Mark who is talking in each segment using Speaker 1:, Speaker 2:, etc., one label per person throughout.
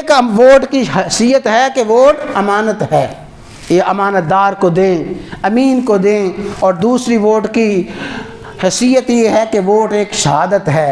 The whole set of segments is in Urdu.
Speaker 1: کا ووٹ کی حیثیت ہے کہ ووٹ امانت ہے، یہ امانت دار کو دیں، امین کو دیں، اور دوسری ووٹ کی حیثیت یہ ہے کہ ووٹ ایک شہادت ہے،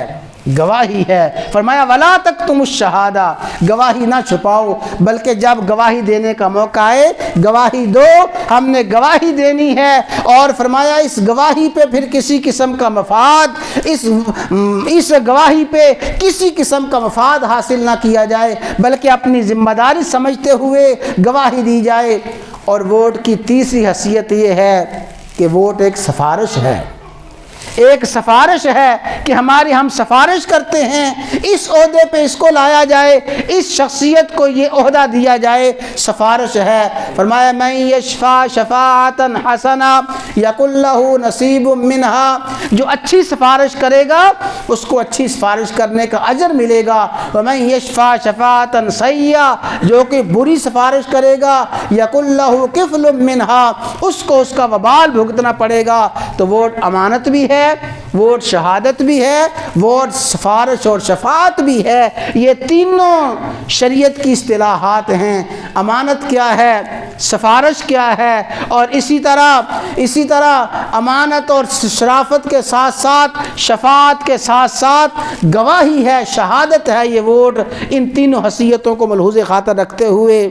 Speaker 1: گواہی ہے۔ فرمایا وَلَا تَكْتُمُوا الشَّهَادَةَ، گواہی نہ چھپاؤ، بلکہ جب گواہی دینے کا موقع آئے گواہی دو، ہم نے گواہی دینی ہے۔ اور فرمایا اس گواہی پہ پھر کسی قسم کا مفاد، اس گواہی پہ کسی قسم کا مفاد حاصل نہ کیا جائے، بلکہ اپنی ذمہ داری سمجھتے ہوئے گواہی دی جائے۔ اور ووٹ کی تیسری حیثیت یہ ہے کہ ووٹ ایک سفارش ہے، ایک سفارش ہے کہ ہم سفارش کرتے ہیں اس عہدے پہ اس کو لایا جائے، اس شخصیت کو یہ عہدہ دیا جائے، سفارش ہے۔ فرمایا من یشفع شفاعتا حسنہ یکن لہ نصیب منہا، جو اچھی سفارش کرے گا اس کو اچھی سفارش کرنے کا اجر ملے گا۔ ومن یشفع شفاعتا سیئہ، جو کہ بری سفارش کرے گا یکن لہ کفل منہا، اس کو اس کا وبال بھگتنا پڑے گا۔ تو ووٹ امانت بھی ہے، ووٹ شہادت بھی ہے، ووٹ سفارش اور شفاعت بھی ہے۔ یہ تینوں شریعت کی اصطلاحات ہیں۔ امانت کیا ہے، سفارش کیا ہے، اور اسی طرح امانت اور شرافت کے ساتھ ساتھ شفاعت کے ساتھ ساتھ گواہی ہے، شہادت ہے یہ ووٹ۔ ان تینوں حیثیتوں کو ملحوظ خاطر رکھتے ہوئے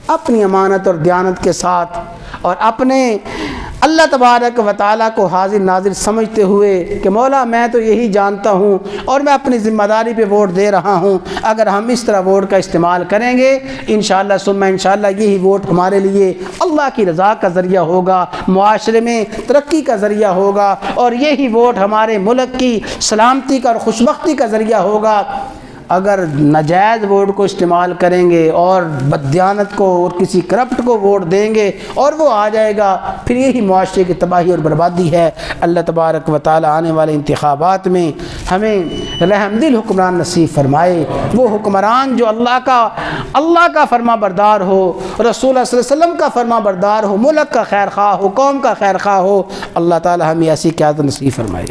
Speaker 1: اپنی امانت اور دیانت کے ساتھ اور اپنے اللہ تبارک و تعالیٰ کو حاضر ناظر سمجھتے ہوئے کہ مولا میں تو یہی جانتا ہوں اور میں اپنی ذمہ داری پہ ووٹ دے رہا ہوں، اگر ہم اس طرح ووٹ کا استعمال کریں گے انشاءاللہ ثم انشاءاللہ یہی ووٹ ہمارے لیے اللہ کی رضا کا ذریعہ ہوگا، معاشرے میں ترقی کا ذریعہ ہوگا، اور یہی ووٹ ہمارے ملک کی سلامتی کا اور خوشبختی کا ذریعہ ہوگا۔ اگر ناجائز ووٹ کو استعمال کریں گے اور بددیانت کو اور کسی کرپٹ کو ووٹ دیں گے اور وہ آ جائے گا، پھر یہی معاشرے کی تباہی اور بربادی ہے۔ اللہ تبارک و تعالی آنے والے انتخابات میں ہمیں رحم دل حکمران نصیب فرمائے، وہ حکمران جو اللہ کا فرما بردار ہو، رسول اللہ صلی اللہ علیہ وسلم کا فرما بردار ہو، ملک کا خیر خواہ ہو، قوم کا خیر خواہ ہو۔ اللہ تعالی ہمیں ایسی قیادت نصیب فرمائے۔